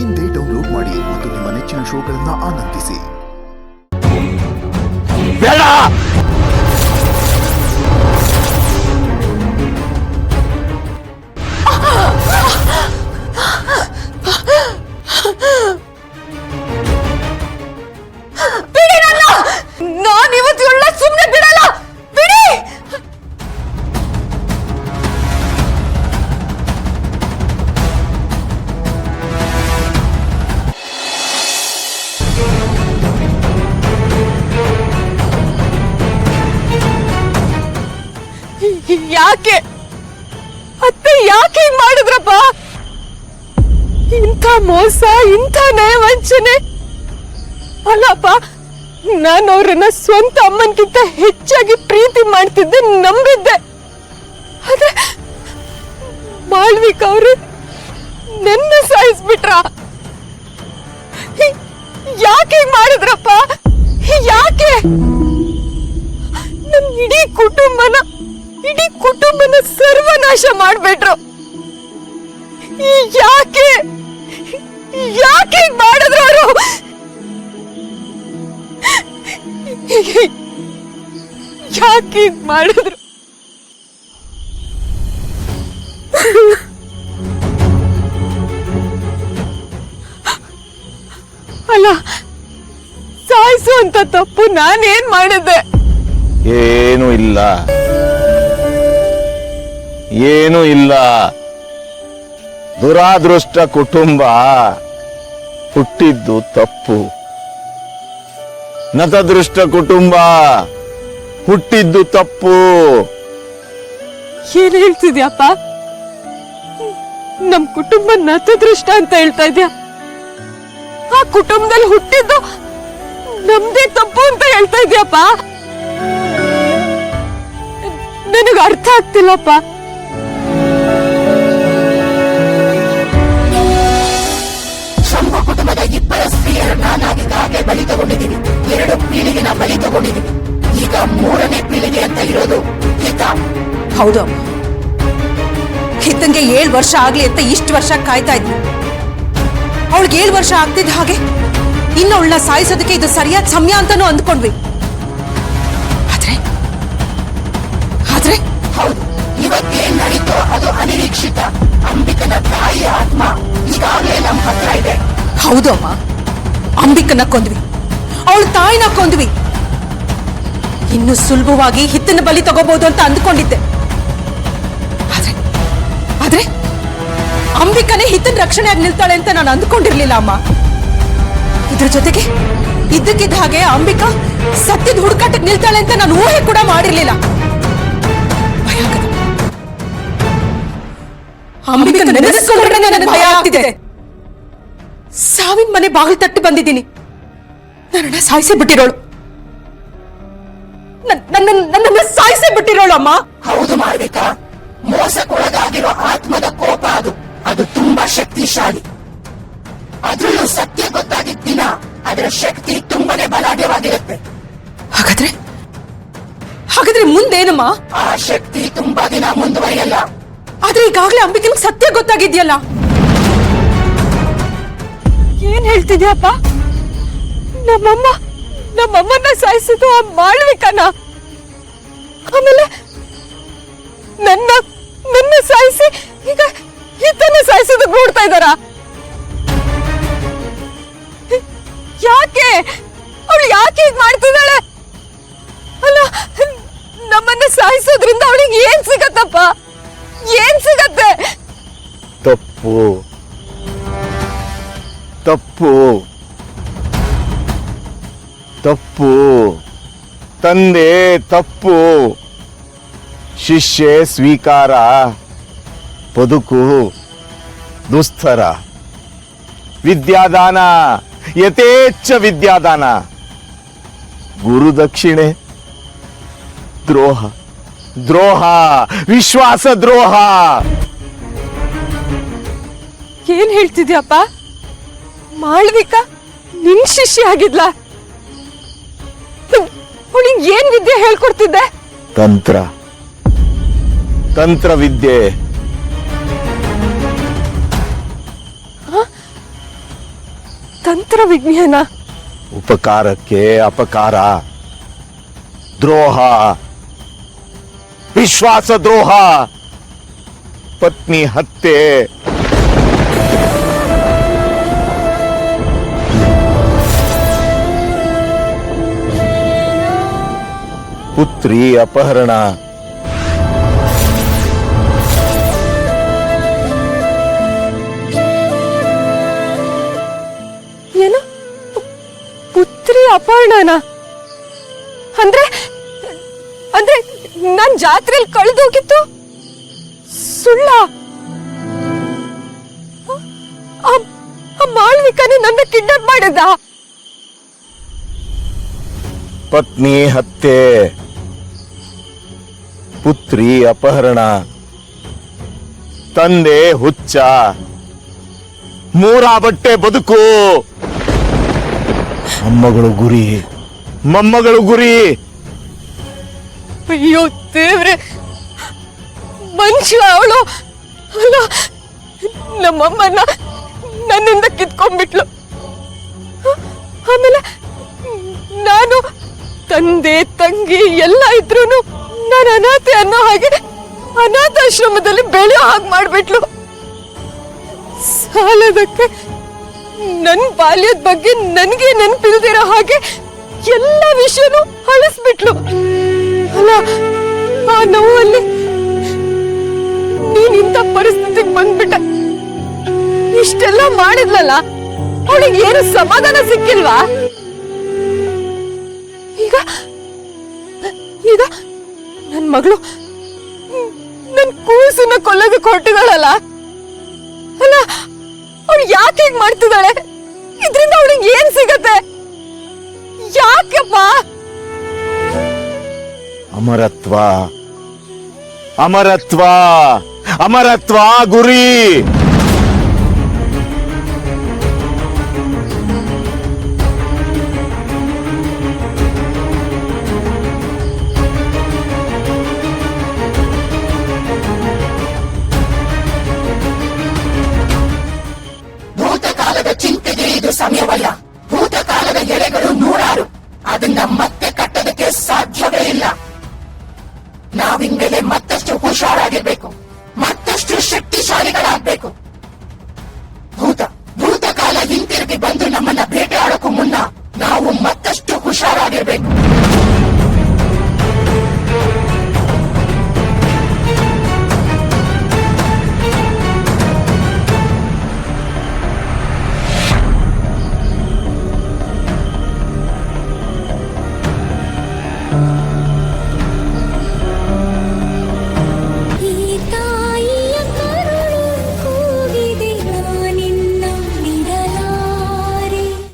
ಇಂದೇ ಡೌನ್ಲೋಡ್ ಮಾಡಿ ಮತ್ತು ನಿಮ್ಮ ನೆಚ್ಚಿನ ಶೋಗಳನ್ನು ಆನಂದಿಸಿ. ಬೇಡ ನಾನು ಇವತ್ತು ಸುಮ್ಮನೆ ಬಿಡಲ್ಲ. ಬಿಡಿ. ಯಾಕೆ ಅತ್ತೆ ಯಾಕೆ ಹಿಂಗ್ ಮಾಡಿದ್ರಪ್ಪ? ಇಂಥ ಮೋಸ, ಇಂಥ ನಯವಂಚನೆ ಅಲ್ಲಪ್ಪ. ನಾನು ಅವ್ರನ್ನ ಸ್ವಂತ ಅಮ್ಮನ್ಗಿಂತ ಹೆಚ್ಚಾಗಿ ಪ್ರೀತಿ ಮಾಡ್ತಿದ್ದೆ, ನಂಬಿದ್ದೆ. ಆದ್ರೆ ಮಾಳ್ವಿಕ ಅವರು ನನ್ನ ಸಾಯಿಸ್ಬಿಟ್ರ. ಯಾಕೆ ಮಾಡಿದ್ರಪ್ಪ? ಯಾಕೆ ನಮ್ ಇಡೀ ಕುಟುಂಬನ ಸರ್ವನಾಶ ಮಾಡ್ಬಿಟ್ರು? ಯಾಕೆ ಯಾಕೆ ಮಾಡಿದ್ರು ಅವರು? ಯಾಕೆ ಮಾಡಿದ್ರು? ಅಲ್ಲ, ಸಾಯಿಸು ಅಂತ ತಪ್ಪು ನಾನೇನ್ ಮಾಡಿದ್ದೆ? ಏನೂ ಇಲ್ಲ. ದುರಾದೃಷ್ಟ ಕುಟುಂಬ ಹುಟ್ಟಿದ್ದು ತಪ್ಪು. ನತದೃಷ್ಟ ಕುಟುಂಬ ಹುಟ್ಟಿದ್ದು ತಪ್ಪು. ಏನ್ ಹೇಳ್ತಿದ್ಯಪ್ಪ? ನಮ್ ಕುಟುಂಬ ನತದೃಷ್ಟ ಅಂತ ಹೇಳ್ತಾ ಇದ್ಯಾ? ಆ ಕುಟುಂಬದಲ್ಲಿ ಹುಟ್ಟಿದ್ದು ನಮ್ದೇ ತಪ್ಪು ಅಂತ ಹೇಳ್ತಾ ಇದ್ಯಪ್ಪ? ನನಗೆ ಅರ್ಥ ಆಗ್ತಿಲ್ಲಪ್ಪ. ಕುಟುಂಬದ ಇಬ್ಬರ ಸ್ತ್ರೀಯರು ನಾನಾಗಿದ್ದ ಹಾಗೆ ಬಲಿ ತಗೊಂಡಿದ್ದೀನಿ. 2 ಪೀಳಿಗೆನ ಬಲಿ ತಗೊಂಡಿದ್ದೀನಿ. ಈಗ 3ನೇ ಪೀಳಿಗೆ ಅಂತ ಇರೋದು ಹಿತ. ಹೌದು, ಹಿತಂಗೆ 7 ವರ್ಷ ಆಗ್ಲಿ ಅಂತ ಇಷ್ಟು ವರ್ಷ ಕಾಯ್ತಾ ಇದ್ವಿ. ಅವಳಿಗೆ 7 ವರ್ಷ ಆಗ್ತಿದ್ದ ಹಾಗೆ ಇನ್ನು ಅವಳನ್ನ ಸಾಯಿಸೋದಕ್ಕೆ ಇದು ಸರಿಯಾದ ಸಮಯ ಅಂತಾನು ಅಂದ್ಕೊಂಡ್ವಿ. ಆದ್ರೆ ಹೌದು, ಇವತ್ತೇನ್ ನಡೀತೋ ಅದು ಅನಿರೀಕ್ಷಿತ. ಅಂಬಿಕನ ತಾಯಿಯ ಆತ್ಮ ಈಗಾಗಲೇ ನಮ್ಮ ಹತ್ರ ಇದೆ. ಹೌದು ಅಮ್ಮ, ಅಂಬಿಕನ್ನ ಕೊಂದ್ವಿ, ಅವಳ ತಾಯಿನ ಕೊಂದ್ವಿ. ಇನ್ನು ಸುಲಭವಾಗಿ ಹಿತ್ತನ ಬಲಿ ತಗೋಬಹುದು ಅಂತ ಅಂದ್ಕೊಂಡಿದ್ದೆ. ಆದ್ರೆ ಅಂಬಿಕನೇ ಹಿತ್ತನ ರಕ್ಷಣೆಯಾಗಿ ನಿಲ್ತಾಳೆ ಅಂತ ನಾನು ಅಂದ್ಕೊಂಡಿರ್ಲಿಲ್ಲ ಅಮ್ಮ. ಇದ್ರ ಜೊತೆಗೆ ಇದ್ದಕ್ಕಿದ್ದ ಹಾಗೆ ಅಂಬಿಕಾ ಸತ್ಯದ ಹುಡುಕಾಟಕ್ಕೆ ನಿಲ್ತಾಳೆ ಅಂತ ನಾನು ಊಹೆ ಕೂಡ ಮಾಡಿರ್ಲಿಲ್ಲ. ಅಂಬಿಕಾ ನೆನೆಸ್ಕೊಂಡ್ರೆ ನನಗೆ ಭಯ ಆಗ್ತಿದೆ. ಸಾವಿನ ಮನೆ ಬಾಗಿಲು ತಟ್ಟಿ ಬಂದಿದ್ದೀನಿ. ನನ್ನನ್ನ ಸಾಯಿಸಿ ಬಿಟ್ಟಿರೋಳು, ನನ್ನನ್ನ ಸಾಯಿಸಿ ಬಿಟ್ಟಿರೋಳು ಅಮ್ಮ. ಹೌದು ಮಾಡ್ಬೇಕಾ? ಮೋಸಕ್ಕೊಳಗಾಗಿರೋ ಆತ್ಮದ ಕೋಪ ಅದು ತುಂಬಾ ಶಕ್ತಿಶಾಲಿ. ಅದ್ರಲ್ಲೂ ಸತ್ಯ ಗೊತ್ತಾಗಿದ್ದ ದಿನ ಅದರ ಶಕ್ತಿ ತುಂಬಾನೇ ಬಲಾಢ್ಯವಾಗಿರುತ್ತೆ. ಹಾಗಾದ್ರೆ ಮುಂದೇನಮ್ಮ? ಆ ಶಕ್ತಿ ತುಂಬಾ ದಿನ ಮುಂದುವರಿಯಲ್ಲ. ಆದ್ರೆ ಈಗಾಗಲೇ ಅಂಬಿಕನಿಗೆ ಸತ್ಯ ಗೊತ್ತಾಗಿದ್ಯಲ್ಲ. ಏನ್ ಹೇಳ್ತಿದ್ಯಪ್ಪ? ನಮ್ಮಮ್ಮನ್ನ ಸಾಯಿಸಿದ್ದು ಆ ಮಾಳ್ವಿಕನ, ಆಮೇಲೆ ನನ್ನ ಸಾಯಿಸಿ ಈಗ ಹಿತನ್ನ ಸಾಯಿಸೋದಕ್ಕೆ ನೋಡ್ತಾ ಇದ್ದಾರ? ಯಾಕೆ ಅವಳು ಯಾಕೆ ಹೀಗೆ ಮಾಡ್ತಿದ್ದಾಳೆ? ಅಲ್ಲ, ನಮ್ಮನ್ನ ಸಾಯಿಸೋದ್ರಿಂದ ಅವಳಿಗೆ ಏನ್ ಸಿಗತ್ತಪ್ಪ? ಏನ್ ಸಿಗತ್ತೆ? ತಪ್ಪು ತಪ್ಪು ತಪ್ಪು ತಂದೆ ತಪ್ಪು. ಶಿಷ್ಯೆ ಸ್ವೀಕಾರ, ಬದುಕು ದುಸ್ತರ. ವಿದ್ಯಾದಾನ, ಯಥೇಚ್ಛ ವಿದ್ಯಾದಾನ. ಗುರುದಕ್ಷಿಣೆ ದ್ರೋಹ, ವಿಶ್ವಾಸ ದ್ರೋಹ. ಏನ್ ಹೇಳ್ತಿದ್ಯಪ್ಪ? ಮಾಳ್ವಿಕಾ ನಿನ್ ಶಿಷ್ಯ ಆಗಿದ್ಲ? ಅವಳಿಗೆ ಏನ್ ವಿದ್ಯೆ ಹೇಳ್ಕೊಡ್ತಿದ್ದೆ? ತಂತ್ರ ವಿದ್ಯೆ. ತಂತ್ರ ವಿಜ್ಞಾನ. ಉಪಕಾರಕ್ಕೆ ಅಪಕಾರ, ದ್ರೋಹ, ವಿಶ್ವಾಸ ದ್ರೋಹ, ಪತ್ನಿ ಹತ್ಯೆ, ಪುತ್ರಿ ಅಪಹರಣ, ಏನು ಪುತ್ರಿ ಅಪಹರಣನ? ಅಂದ್ರೆ ಅಂದ್ರೆ ನಾನ್ ಜಾತ್ರೆಯಲ್ಲಿ ಕಳೆದೋಗಿತ್ತು ಸುಳ್ಳ? ಮಾಳ್ವಿಕನೇ ನನ್ನ ಕಿಡ್ನಾಪ್ ಮಾಡಿದ? ಪತ್ನಿ ಹತ್ಯೆ, ಪುತ್ರಿ ಅಪಹರಣ, ತಂದೆ ಹುಚ್ಚ, ಮೂರ ಬಟ್ಟೆ ಬದುಕು, ಮೊಮ್ಮಗಳು ಗುರಿ. ಅಯ್ಯೋ ದೇವ್ರೆ, ಮನುಷ್ಯ ಅವಳು ಅಲ್ಲ, ನಮ್ಮಮ್ಮನ ನನ್ನಿಂದ ಕಿತ್ಕೊಂಡ್ಬಿಟ್ಲು. ಆಮೇಲೆ ನಾನು ತಂದೆ ತಂಗಿ ಎಲ್ಲ ಇದ್ರೂನು ನಾನು ಅನಾಥೆ ಅನ್ನೋ ಹಾಗೆ ಅನಾಥಾಶ್ರಮದಲ್ಲಿ ಬೆಳೆಯೋ ಹಾಗೆ ಮಾಡ್ಬಿಟ್ಲು. ಸಾಲದಕ್ಕೆ ನನ್ ಬಾಲ್ಯದ ಬಗ್ಗೆ ನನ್ಗೆ ನೆನಪಿಲ್ದಿರೋ ಹಾಗೆ ಎಲ್ಲ ವಿಷಯನೂ ಹಳಿಸ್ಬಿಟ್ಲು. ಅಲ್ಲ, ಆ ನೋವಲ್ಲಿ ನೀನ್ ಇಂಥ ಪರಿಸ್ಥಿತಿಗೆ ಬಂದ್ಬಿಟ್ಟ. ಇಷ್ಟೆಲ್ಲ ಮಾಡಿದ್ಲಲ್ಲ, ಅವಳಿಗೆ ಏನು ಸಮಾಧಾನ ಸಿಕ್ಕಿಲ್ವಾ? ಈಗ ಈಗ ನನ್ ಮಗಳು ನನ್ ಕೂಸನ್ನ ಕೊಲ್ಲೋದಕ್ಕೆ ಹೊರಟಿದಾಳಲ್ಲ. ಅಲ್ಲ, ಅವಳು ಯಾಕೆ ಹೀಗ್ ಮಾಡ್ತಿದ್ದಾಳೆ? ಇದ್ರಿಂದ ಅವಳಿಗೆ ಏನ್ ಸಿಗತ್ತೆ? ಯಾಕಪ್ಪ? ಅಮರತ್ವ, ಅಮರತ್ವ, ಅಮರತ್ವ ಗುರಿ. ಭೂತಕಾಲದ ಚಿಂತೆಗೆ ಇದು ಸಮಯವಲ್ಲ. ಭೂತಕಾಲದ ಎಳೆಗಳು ನೂರಾರು, ಅದನ್ನ ಮತ್ತೆ ಕಟ್ಟೋದಕ್ಕೆ ಸಾಧ್ಯವೇ ಇಲ್ಲ. ನಾವಿನ್ಮೇಲೆ ಮತ್ತಷ್ಟು ಹುಷಾರಾಗಿರ್ಬೇಕು, ಮತ್ತಷ್ಟು ಶಕ್ತಿಶಾಲಿಗಳಾಗ್ಬೇಕು. ಭೂತಕಾಲ ಹಿಂತಿರುಗಿ ಬಂದು ನಮ್ಮನ್ನ ಬೇಟೆಯಾಡಕ್ಕೂ ಮುನ್ನ ನಾವು ಮತ್ತಷ್ಟು ಹುಷಾರಾಗಿರ್ಬೇಕು.